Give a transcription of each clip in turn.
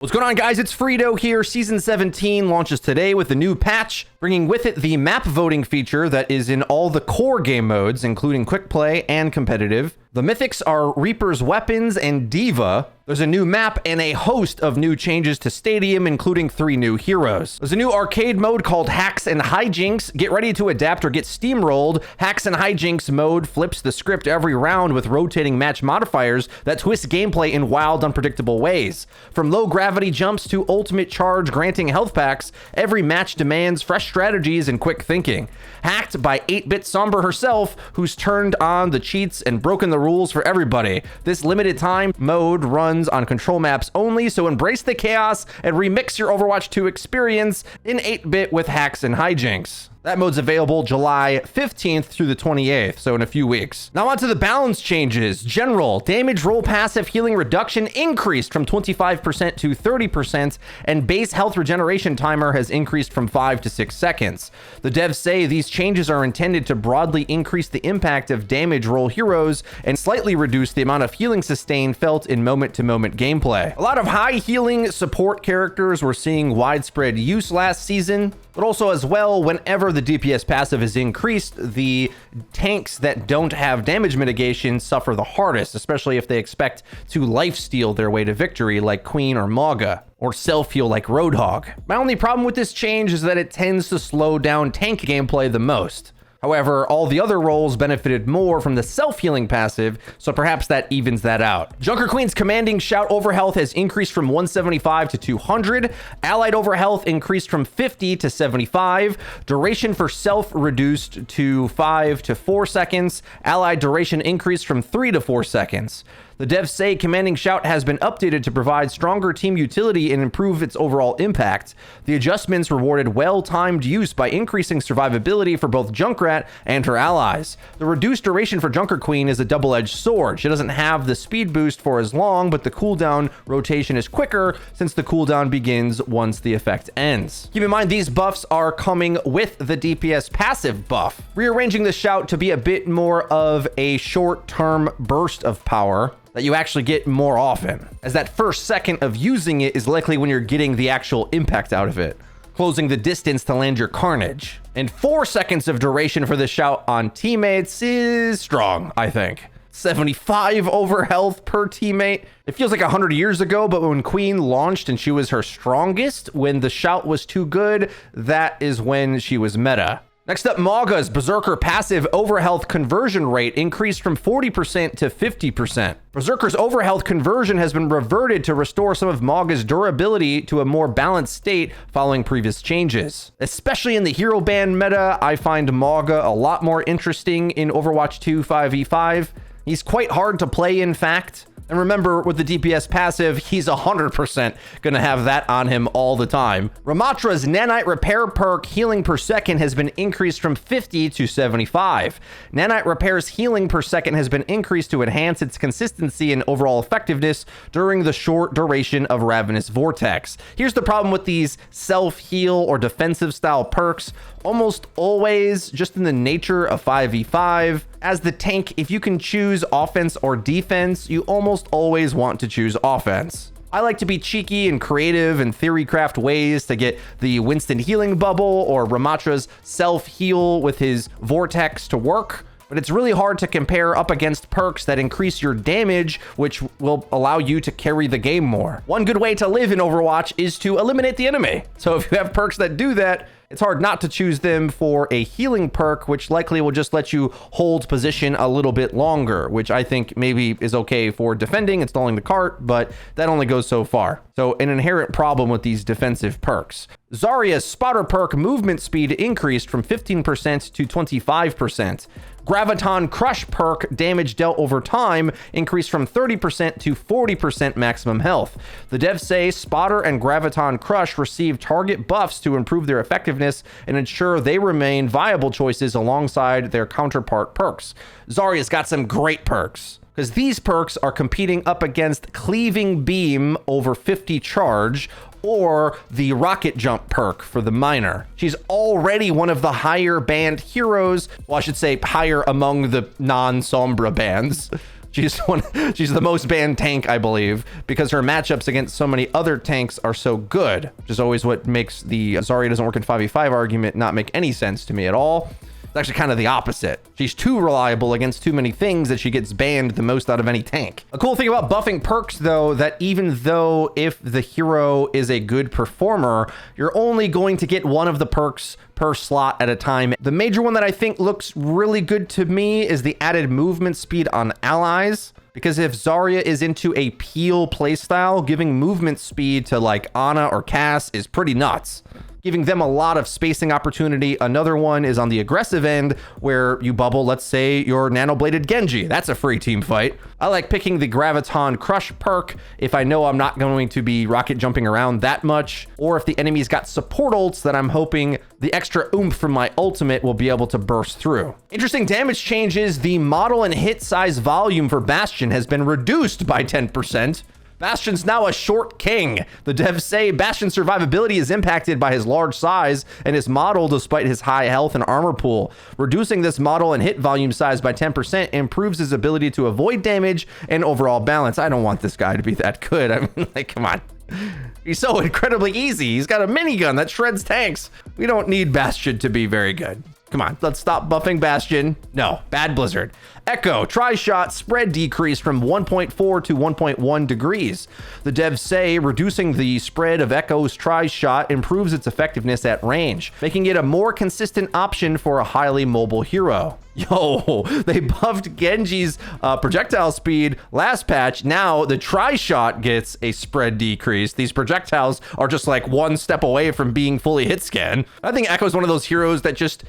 What's going on, guys? It's Frito here. Season 17 launches today with a new patch, bringing with it the map voting feature that is in all the core game modes, including quick play and competitive. The mythics are Reaper's Weapons and Diva. There's a new map and a host of new changes to Stadium, including 3 new heroes. There's a new arcade mode called Hacks and Hijinks. Get ready to adapt or get steamrolled. Hacks and Hijinks mode flips the script every round with rotating match modifiers that twist gameplay in wild, unpredictable ways. From low gravity jumps to ultimate charge granting health packs, every match demands fresh strategies and quick thinking. Hacked by 8-bit Somber herself, who's turned on the cheats and broken the rules for everybody. This limited time mode runs on control maps only, so embrace the chaos and remix your Overwatch 2 experience in 8-bit with Hacks and Hijinks. That mode's available July 15th through the 28th, so in a few weeks. Now on to the balance changes. General, damage roll passive healing reduction increased from 25% to 30%, and base health regeneration timer has increased from 5 to 6 seconds. The devs say these changes are intended to broadly increase the impact of damage roll heroes and slightly reduce the amount of healing sustain felt in moment-to-moment gameplay. A lot of high healing support characters were seeing widespread use last season, but also as well, whenever the DPS passive is increased, the tanks that don't have damage mitigation suffer the hardest, especially if they expect to lifesteal their way to victory like Queen or Mauga, or self-heal like Roadhog. My only problem with this change is that it tends to slow down tank gameplay the most. However, all the other roles benefited more from the self-healing passive, so perhaps that evens that out. Junker Queen's commanding shout overhealth has increased from 175 to 200. Allied overhealth increased from 50 to 75. Duration for self reduced to 5 to 4 seconds. Allied duration increased from 3 to 4 seconds. The devs say Commanding Shout has been updated to provide stronger team utility and improve its overall impact. The adjustments rewarded well-timed use by increasing survivability for both Junkrat and her allies. The reduced duration for Junker Queen is a double-edged sword. She doesn't have the speed boost for as long, but the cooldown rotation is quicker since the cooldown begins once the effect ends. Keep in mind, these buffs are coming with the DPS passive buff, rearranging the Shout to be a bit more of a short-term burst of power that you actually get more often, as that first second of using it is likely when you're getting the actual impact out of it, closing the distance to land your carnage. And 4 seconds of duration for the Shout on teammates is strong, I think. 75 over health per teammate. It feels like 100 years ago, but when Queen launched and she was her strongest, when the Shout was too good, that is when she was meta. Next up, Mauga's Berserker passive overhealth conversion rate increased from 40% to 50%. Berserker's overhealth conversion has been reverted to restore some of Mauga's durability to a more balanced state following previous changes. Especially in the hero ban meta, I find Mauga a lot more interesting in Overwatch 2 5v5. He's quite hard to play, in fact. And remember, with the DPS passive, he's 100% going to have that on him all the time. Ramatra's Nanite Repair perk healing per second has been increased from 50 to 75. Nanite Repair's healing per second has been increased to enhance its consistency and overall effectiveness during the short duration of Ravenous Vortex. Here's the problem with these self-heal or defensive style perks. Almost always, just in the nature of 5v5, as the tank, if you can choose offense or defense, you almost always want to choose offense. I like to be cheeky and creative and theorycraft ways to get the Winston healing bubble or Ramatra's self-heal with his vortex to work, but it's really hard to compare up against perks that increase your damage, which will allow you to carry the game more. One good way to live in Overwatch is to eliminate the enemy. So if you have perks that do that, it's hard not to choose them for a healing perk, which likely will just let you hold position a little bit longer, which I think maybe is okay for defending and stalling the cart, but that only goes so far. So an inherent problem with these defensive perks. Zarya's spotter perk movement speed increased from 15% to 25%. Graviton Crush perk damage dealt over time increased from 30% to 40% maximum health. The devs say Spotter and Graviton Crush receive target buffs to improve their effectiveness and ensure they remain viable choices alongside their counterpart perks. Zarya's got some great perks, because these perks are competing up against Cleaving Beam over 50 charge, or the Rocket Jump perk for the Miner. She's already one of the higher banned heroes. Well, I should say higher among the non-Sombra bans. She's the most banned tank, I believe, because her matchups against so many other tanks are so good, which is always what makes the Zarya doesn't work in 5v5 argument not make any sense to me at all. It's actually kind of the opposite. She's too reliable against too many things that she gets banned the most out of any tank. A cool thing about buffing perks, though, that even though if the hero is a good performer, you're only going to get one of the perks per slot at a time. The major one that I think looks really good to me is the added movement speed on allies. Because if Zarya is into a peel playstyle, giving movement speed to like Ana or Cass is pretty nuts, giving them a lot of spacing opportunity. Another one is on the aggressive end where you bubble, let's say, your nano-bladed Genji. That's a free team fight. I like picking the Graviton Crush perk if I know I'm not going to be rocket jumping around that much, or if the enemy's got support ults that I'm hoping the extra oomph from my ultimate will be able to burst through. Interesting damage changes. The model and hit size volume for Bastion has been reduced by 10%. Bastion's now a short king. The devs say Bastion's survivability is impacted by his large size and his model despite his high health and armor pool. Reducing this model and hit volume size by 10% improves his ability to avoid damage and overall balance. I don't want this guy to be that good. I mean, like, come on. He's so incredibly easy. He's got a minigun that shreds tanks. We don't need Bastion to be very good. Come on, let's stop buffing Bastion. No, bad Blizzard. Echo, tri-shot spread decreased from 1.4 to 1.1 degrees. The devs say reducing the spread of Echo's tri-shot improves its effectiveness at range, making it a more consistent option for a highly mobile hero. Yo, they buffed Genji's projectile speed last patch. Now the tri-shot gets a spread decrease. These projectiles are just like one step away from being fully hit scan. I think Echo is one of those heroes that just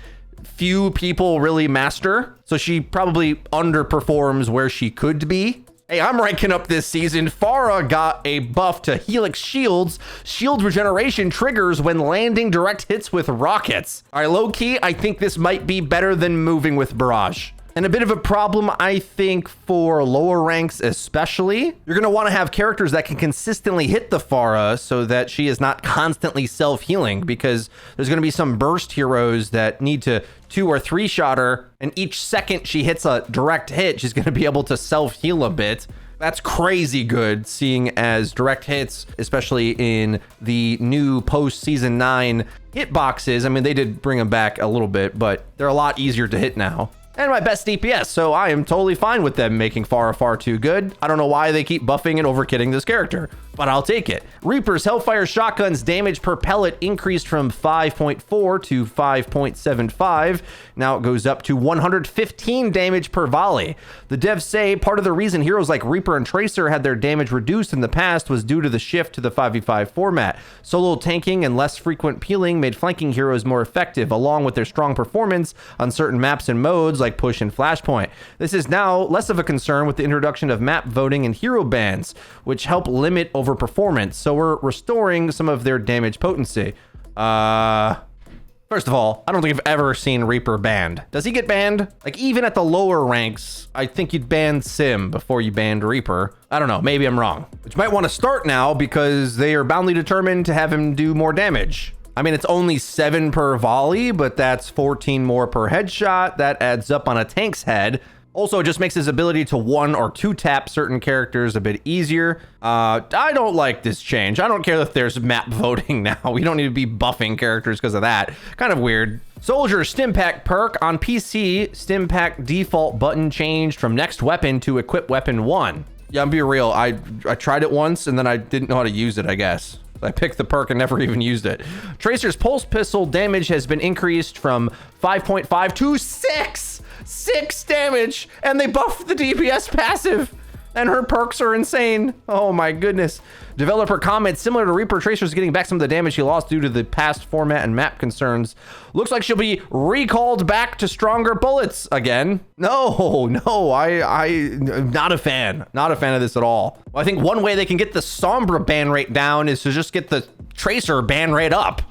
few people really master, so she probably underperforms where she could be. Hey, I'm ranking up this season. Pharah got a buff to Helix shields. Shield regeneration triggers when landing direct hits with rockets. All right, low key, I think this might be better than moving with Barrage. And a bit of a problem, I think, for lower ranks especially. You're going to want to have characters that can consistently hit the Pharah so that she is not constantly self-healing, because there's going to be some burst heroes that need to 2 or 3 shot her, and each second she hits a direct hit, she's going to be able to self-heal a bit. That's crazy good, seeing as direct hits, especially in the new post-season 9 hitboxes, I mean, they did bring them back a little bit, but they're a lot easier to hit now. And my best DPS, so I am totally fine with them making Pharah far too good. I don't know why they keep buffing and overkitting this character, but I'll take it. Reaper's Hellfire Shotgun's damage per pellet increased from 5.4 to 5.75. Now it goes up to 115 damage per volley. The devs say part of the reason heroes like Reaper and Tracer had their damage reduced in the past was due to the shift to the 5v5 format. Solo tanking and less frequent peeling made flanking heroes more effective, along with their strong performance on certain maps and modes like Push and Flashpoint. This is now less of a concern with the introduction of map voting and hero bans, which help limit overperformance, so we're restoring some of their damage potency. First of all, I don't think I've ever seen Reaper banned. Does he get banned? Like, even at the lower ranks, I think you'd ban Sim before you banned Reaper. I don't know, maybe I'm wrong. But you might want to start now because they are boundly determined to have him do more damage. I mean, it's only 7 per volley, but that's 14 more per headshot. That adds up on a tank's head. Also, it just makes his ability to 1 or 2 tap certain characters a bit easier. I don't like this change. I don't care if there's map voting now. We don't need to be buffing characters because of that. Kind of weird. Soldier Stimpack perk on PC. Stimpack default button changed from next weapon to equip weapon 1. Yeah, I'm being real. I tried it once and then I didn't know how to use it, I guess. I picked the perk and never even used it. Tracer's pulse pistol damage has been increased from 5.5 to 6! 6 damage! And they buffed the DPS passive! And her perks are insane. Oh my goodness. Developer comments, similar to Reaper, Tracer's getting back some of the damage she lost due to the past format and map concerns. Looks like she'll be recalled back to stronger bullets again. No, I'm not a fan. Not a fan of this at all. Well, I think one way they can get the Sombra ban rate down is to just get the Tracer ban rate up.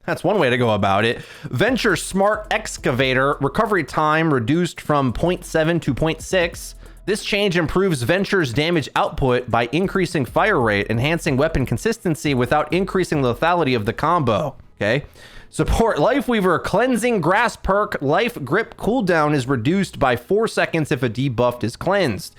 That's one way to go about it. Venture Smart Excavator, recovery time reduced from 0.7 to 0.6. This change improves Venture's damage output by increasing fire rate, enhancing weapon consistency without increasing lethality of the combo. Okay. Support Lifeweaver Cleansing Grass perk. Life grip cooldown is reduced by 4 seconds if a debuffed is cleansed.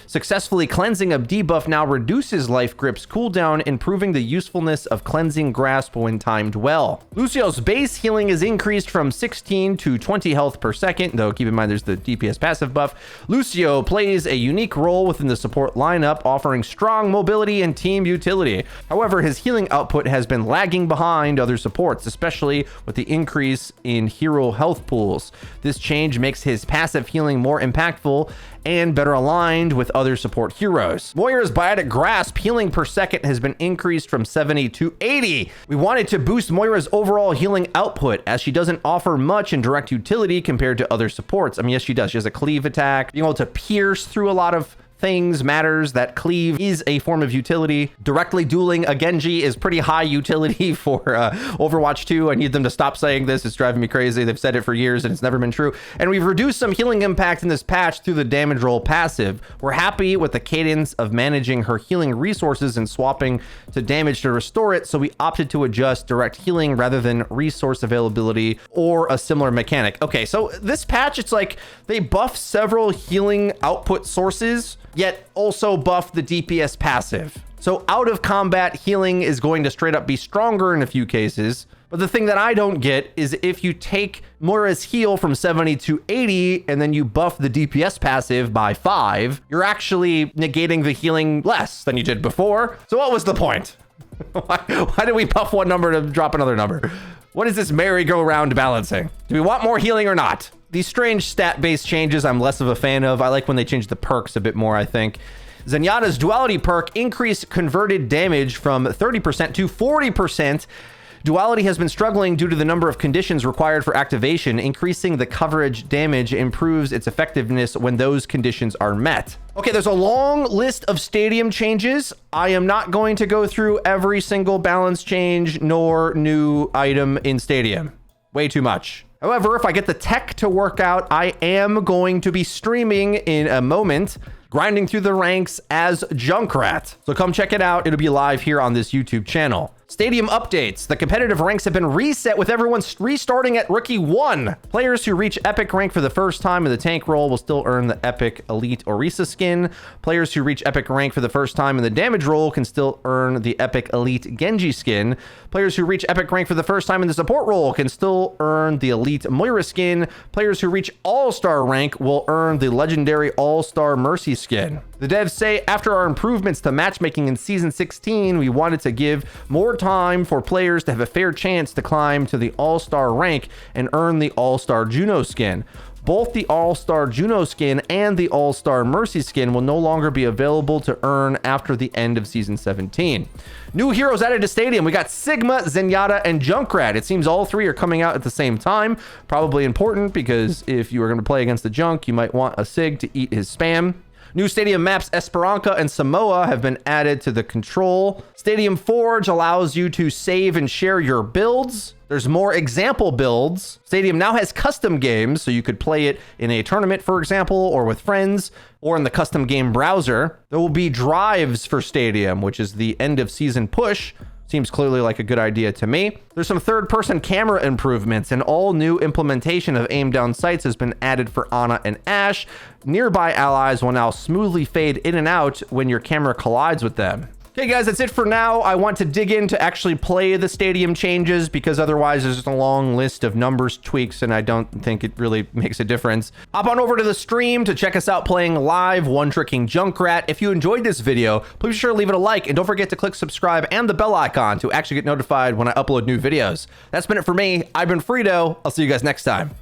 Successfully cleansing a debuff now reduces Life Grip's cooldown, improving the usefulness of Cleansing Grasp when timed well. Lucio's base healing is increased from 16 to 20 health per second, though keep in mind there's the DPS passive buff. Lucio plays a unique role within the support lineup, offering strong mobility and team utility. However, his healing output has been lagging behind other supports, especially with the increase in hero health pools. This change makes his passive healing more impactful and better aligned with other support heroes. Moira's Biotic Grasp healing per second has been increased from 70 to 80. We wanted to boost Moira's overall healing output, as she doesn't offer much in direct utility compared to other supports. I mean, yes, she does. She has a cleave attack, being able to pierce through a lot of things matters. That cleave is a form of utility. Directly dueling a Genji is pretty high utility for Overwatch 2. I need them to stop saying this. It's driving me crazy. They've said it for years and it's never been true. And we've reduced some healing impact in this patch through the damage roll passive. We're happy with the cadence of managing her healing resources and swapping to damage to restore it, so we opted to adjust direct healing rather than resource availability or a similar mechanic. Okay, so this patch, it's like they buff several healing output sources, yet also buff the DPS passive. So out of combat healing is going to straight up be stronger in a few cases. But the thing that I don't get is if you take Moira's heal from 70 to 80 and then you buff the DPS passive by 5, you're actually negating the healing less than you did before. So what was the point? Why did we buff one number to drop another number? What is this merry-go-round balancing? Do we want more healing or not? These strange stat-based changes I'm less of a fan of. I like when they change the perks a bit more, I think. Zenyatta's Duality perk increased converted damage from 30% to 40%. Duality has been struggling due to the number of conditions required for activation. Increasing the coverage damage improves its effectiveness when those conditions are met. Okay, there's a long list of stadium changes. I am not going to go through every single balance change nor new item in stadium. Way too much. However, if I get the tech to work out, I am going to be streaming in a moment, grinding through the ranks as Junkrat. So come check it out. It'll be live here on this YouTube channel. Stadium updates. The competitive ranks have been reset with everyone restarting at Rookie 1. Players who reach Epic rank for the first time in the tank role will still earn the Epic Elite Orisa skin. Players who reach Epic rank for the first time in the damage role can still earn the Epic Elite Genji skin. Players who reach Epic rank for the first time in the support role can still earn the Elite Moira skin. Players who reach All-Star rank will earn the Legendary All-Star Mercy skin. The devs say after our improvements to matchmaking in Season 16, we wanted to give more time for players to have a fair chance to climb to the All-Star rank and earn the All-Star Juno skin. Both the All-Star Juno skin and the All-Star Mercy skin will no longer be available to earn after the end of Season 17. New heroes added to Stadium. We got Sigma, Zenyatta, and Junkrat. It seems all three are coming out at the same time. Probably important because if you were going to play against the Junk, you might want a Sig to eat his spam. New stadium maps Esperanza and Samoa have been added to the control. Stadium Forge allows you to save and share your builds. There's more example builds. Stadium now has custom games, so you could play it in a tournament, for example, or with friends, or in the custom game browser. There will be drives for Stadium, which is the end of season push. Seems clearly like a good idea to me. There's some third-person camera improvements. An all-new implementation of aim-down sights has been added for Ana and Ashe. Nearby allies will now smoothly fade in and out when your camera collides with them. Okay, guys, that's it for now. I want to dig in to actually play the stadium changes because otherwise there's just a long list of numbers tweaks and I don't think it really makes a difference. Hop on over to the stream to check us out playing live one-tricking Junkrat. If you enjoyed this video, please be sure to leave it a like and don't forget to click subscribe and the bell icon to actually get notified when I upload new videos. That's been it for me. I've been Frito. I'll see you guys next time.